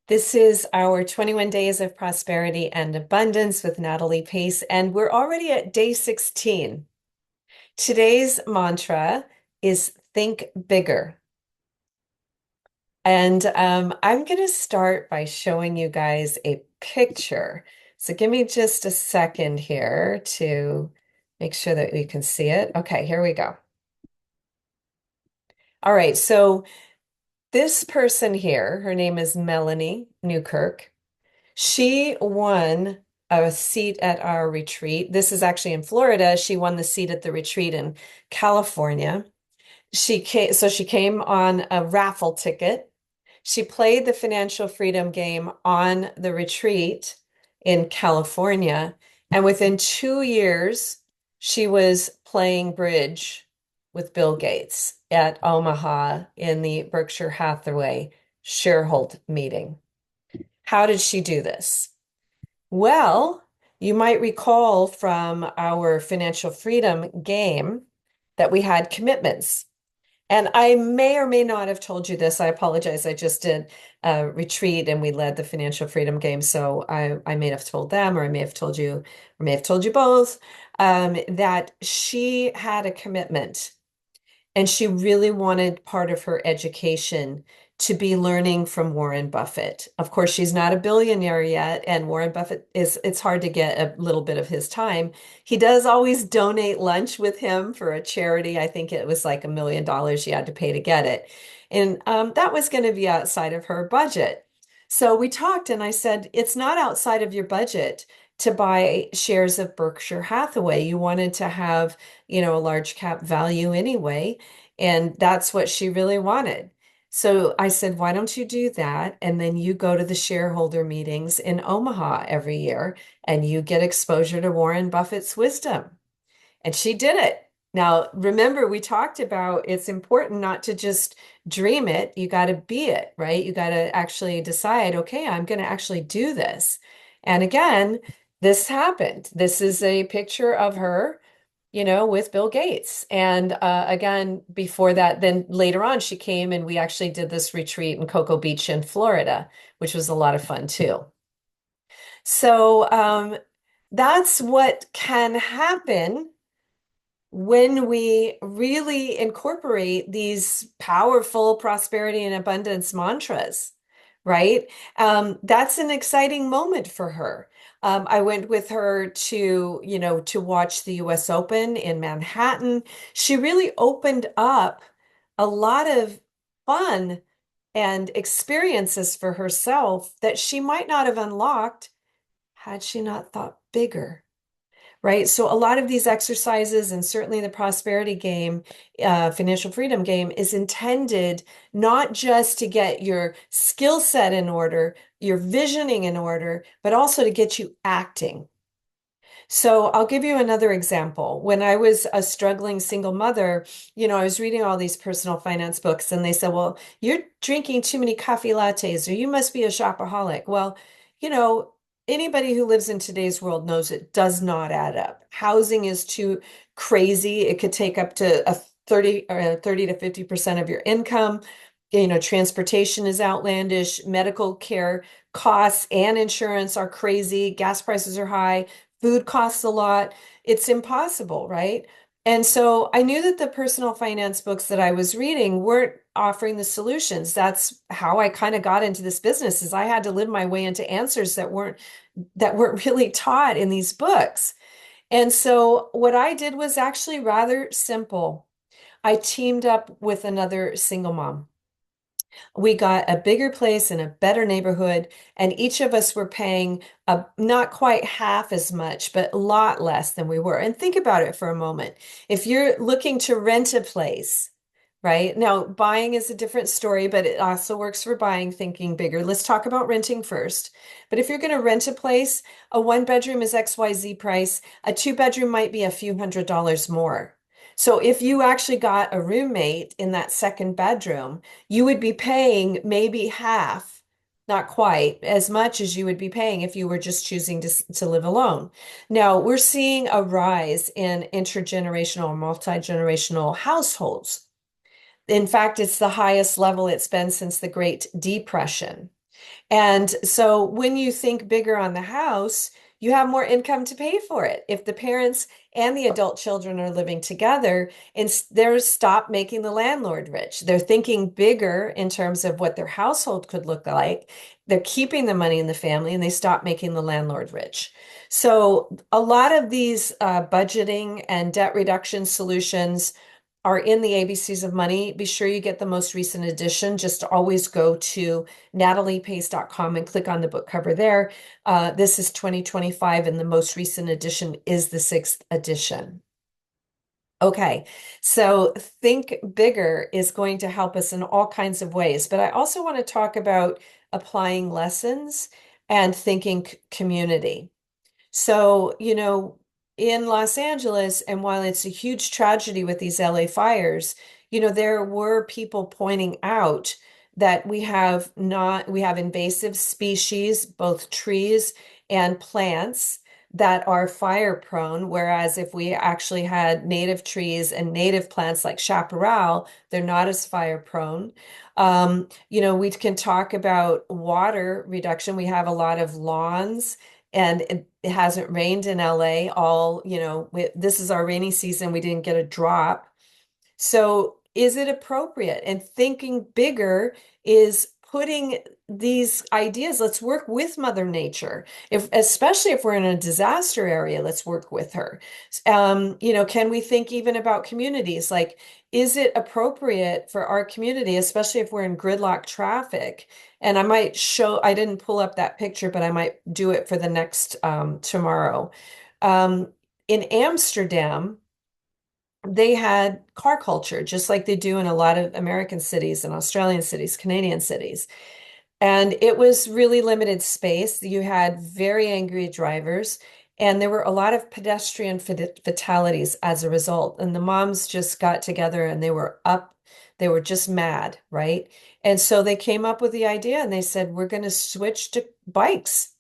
This is our 21 Days of Prosperity and Abundance with Natalie Pace, and we're already at day 16. Today's mantra is think bigger. And I'm going to start by showing you guys a picture. So give me just a second here to make sure that we can see it. Okay, here we go. All right, so this person here, her name is Melanie Newkirk. She won a seat at our retreat. This is actually in Florida. She won the seat at the retreat in California. So she came on a raffle ticket. She played the financial freedom game on the retreat in California. And within 2 years, she was playing bridge with Bill Gates at Omaha in the Berkshire Hathaway sharehold meeting. How did she do this? Well, you might recall from our financial freedom game that we had commitments. And I may or may not have told you this. I apologize. I just did a retreat and we led the financial freedom game. So I may have told them, or I may have told you, or may have told you both, that she had a commitment and she really wanted part of her education to be learning from Warren Buffett. Of course, she's not a billionaire yet, and Warren Buffett it's hard to get a little bit of his time. He does always donate lunch with him for a charity. I think it was like $1 million she had to pay to get it. And that was going to be outside of her budget. So we talked, and I said, it's not outside of your budget to buy shares of Berkshire Hathaway. You wanted to have, a large cap value anyway. And that's what she really wanted. So I said, why don't you do that? And then you go to the shareholder meetings in Omaha every year and you get exposure to Warren Buffett's wisdom. And she did it. Now, remember, we talked about it's important not to just dream it. You got to be it, right? You got to actually decide, okay, I'm going to actually do this. And again, this happened. This is a picture of her, with Bill Gates. And again, before that, then later on, she came and we actually did this retreat in Cocoa Beach in Florida, which was a lot of fun too. So that's what can happen when we really incorporate these powerful prosperity and abundance mantras, right? That's an exciting moment for her. I went with her to watch the US Open in Manhattan. She really opened up a lot of fun and experiences for herself that she might not have unlocked had she not thought bigger. Right. So a lot of these exercises, and certainly the prosperity game, financial freedom game, is intended not just to get your skill set in order, your visioning in order, but also to get you acting. So I'll give you another example. When I was a struggling single mother, I was reading all these personal finance books, and they said, well, you're drinking too many coffee lattes, or you must be a shopaholic. Well, you know, anybody who lives in today's world knows it does not add up. Housing is too crazy. It could take up to a 30 to 50% of your income. Transportation is outlandish. Medical care costs and insurance are crazy. Gas prices are high. Food costs a lot. It's impossible, right? And so I knew that the personal finance books that I was reading weren't offering the solutions. That's how I kind of got into this business, is I had to live my way into answers that weren't really taught in these books. And so what I did was actually rather simple. I teamed up with another single mom. We got a bigger place in a better neighborhood, and each of us were paying not quite half as much, but a lot less than we were. And think about it for a moment. If you're looking to rent a place, right? Now, buying is a different story, but it also works for buying, thinking bigger. Let's talk about renting first. But if you're going to rent a place, a one bedroom is XYZ price, a two bedroom might be a few $100s more. So if you actually got a roommate in that second bedroom, you would be paying maybe half, not quite as much as you would be paying if you were just choosing to live alone. Now, we're seeing a rise in intergenerational or multi-generational households. In fact, it's the highest level it's been since the Great Depression. And so when you think bigger on the house, you have more income to pay for it. If the parents and the adult children are living together, and they're stop making the landlord rich. They're thinking bigger in terms of what their household could look like. They're keeping the money in the family and they stop making the landlord rich. So a lot of these budgeting and debt reduction solutions are in the ABCs of Money. Be sure you get the most recent edition. Just always go to nataliepace.com and click on the book cover there. This is 2025, and the most recent edition is the sixth edition. Okay, so think bigger is going to help us in all kinds of ways, but I also want to talk about applying lessons and thinking community. So, in Los Angeles, and while it's a huge tragedy with these LA fires, there were people pointing out that we have invasive species, both trees and plants that are fire prone. Whereas if we actually had native trees and native plants like chaparral, they're not as fire prone. We can talk about water reduction. We have a lot of lawns and it hasn't rained in LA this is our rainy season. We didn't get a drop. So is it appropriate? And thinking bigger is putting these ideas, let's work with Mother Nature. Especially if we're in a disaster area, let's work with her. Can we think even about communities? Like, is it appropriate for our community, especially if we're in gridlock traffic? And I didn't pull up that picture, but I might do it for the next tomorrow. Um, in Amsterdam, they had car culture, just like they do in a lot of American cities and Australian cities, Canadian cities. And it was really limited space. You had very angry drivers, and there were a lot of pedestrian fatalities as a result. And the moms just got together and they were just mad, right? And so they came up with the idea and they said, we're going to switch to bikes.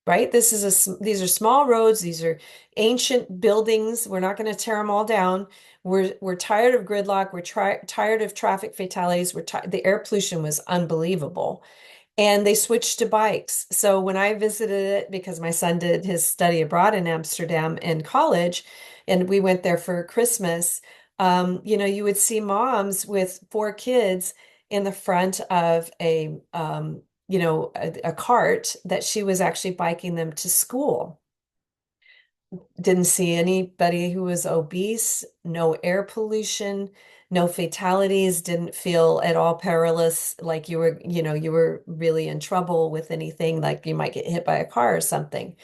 Right? These are small roads. These are ancient buildings. We're not going to tear them all down. We're tired of gridlock. Tired of traffic fatalities. The air pollution was unbelievable. And they switched to bikes. So when I visited it, because my son did his study abroad in Amsterdam in college, and we went there for Christmas, you would see moms with four kids in the front of a cart that she was actually biking them to school. Didn't see anybody who was obese, no air pollution, no fatalities, didn't feel at all perilous, like you were really in trouble with anything, like you might get hit by a car or something.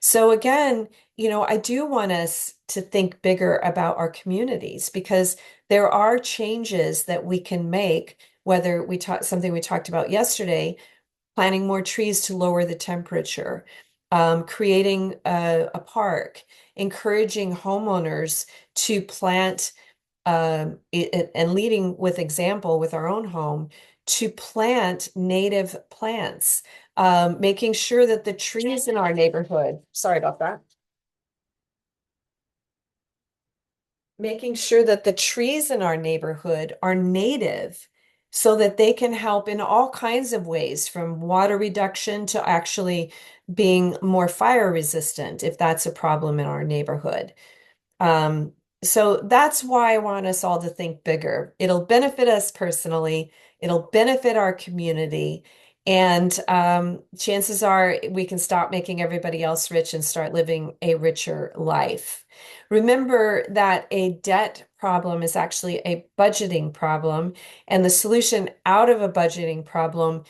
So again, I do want us to think bigger about our communities because there are changes that we can make, whether something we talked about yesterday, planting more trees to lower the temperature, creating a park, encouraging homeowners to plant, and leading with example with our own home, to plant native plants, making sure that the trees in our neighborhood, sorry about that, making sure that the trees in our neighborhood are native so that they can help in all kinds of ways, from water reduction to actually being more fire resistant if that's a problem in our neighborhood. Um, so that's why I want us all to think bigger. It'll benefit us personally, it'll benefit our community, and chances are we can stop making everybody else rich and start living a richer life. Remember that a debt problem is actually a budgeting problem, and the solution out of a budgeting problem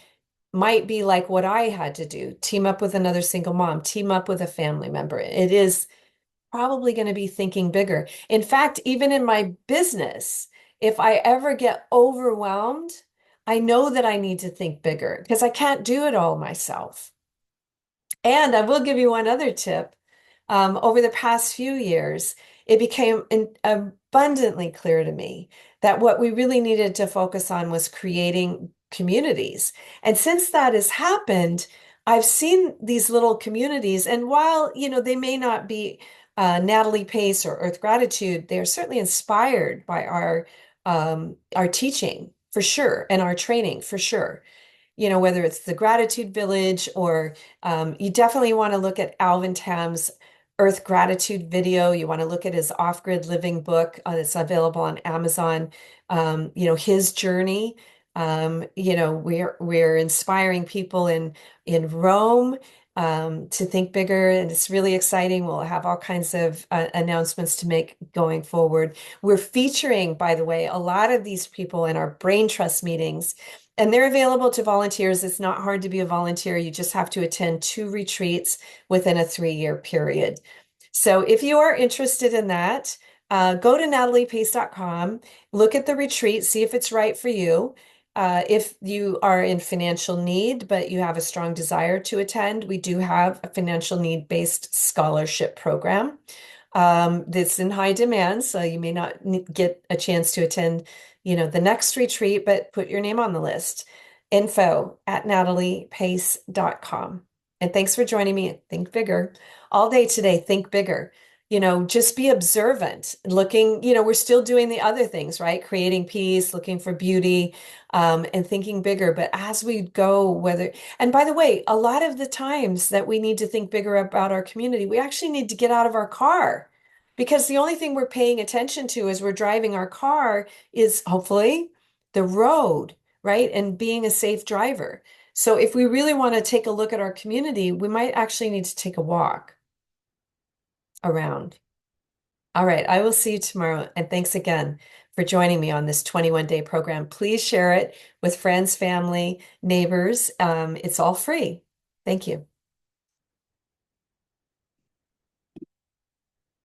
might be like what I had to do, team up with another single mom, team up with a family member. It is probably going to be thinking bigger. In fact, even in my business, if I ever get overwhelmed, I know that I need to think bigger because I can't do it all myself. And I will give you one other tip. Over the past few years, it became abundantly clear to me that what we really needed to focus on was creating communities. And since that has happened, I've seen these little communities, and while, they may not be Natalie Pace or Earth Gratitude, they're certainly inspired by our teaching for sure and our training for sure. whether it's the Gratitude Village or you definitely want to look at Alvin Tam's Earth Gratitude video. You want to look at his Off-Grid Living book that's available on Amazon. His journey. We're inspiring people in Rome to think bigger, and it's really exciting. We'll have all kinds of announcements to make going forward. We're featuring, by the way, a lot of these people in our Brain Trust meetings, and they're available to volunteers. It's not hard to be a volunteer. You just have to attend 2 retreats within a 3-year period. So if you are interested in that, go to nataliepace.com, look at the retreat, see if it's right for you. If you are in financial need, but you have a strong desire to attend, we do have a financial need-based scholarship program that's in high demand. So you may not get a chance to attend, the next retreat, but put your name on the list. info@nataliepace.com. And thanks for joining me at Think Bigger. All day today, think bigger. Just be observant, looking, we're still doing the other things, right? Creating peace, looking for beauty, and thinking bigger. But as we go, and by the way, a lot of the times that we need to think bigger about our community, we actually need to get out of our car because the only thing we're paying attention to as we're driving our car is hopefully the road, right? And being a safe driver. So if we really want to take a look at our community, we might actually need to take a walk around. All right, I will see you tomorrow. And thanks again for joining me on this 21-day program. Please share it with friends, family, neighbors. It's all free. Thank you.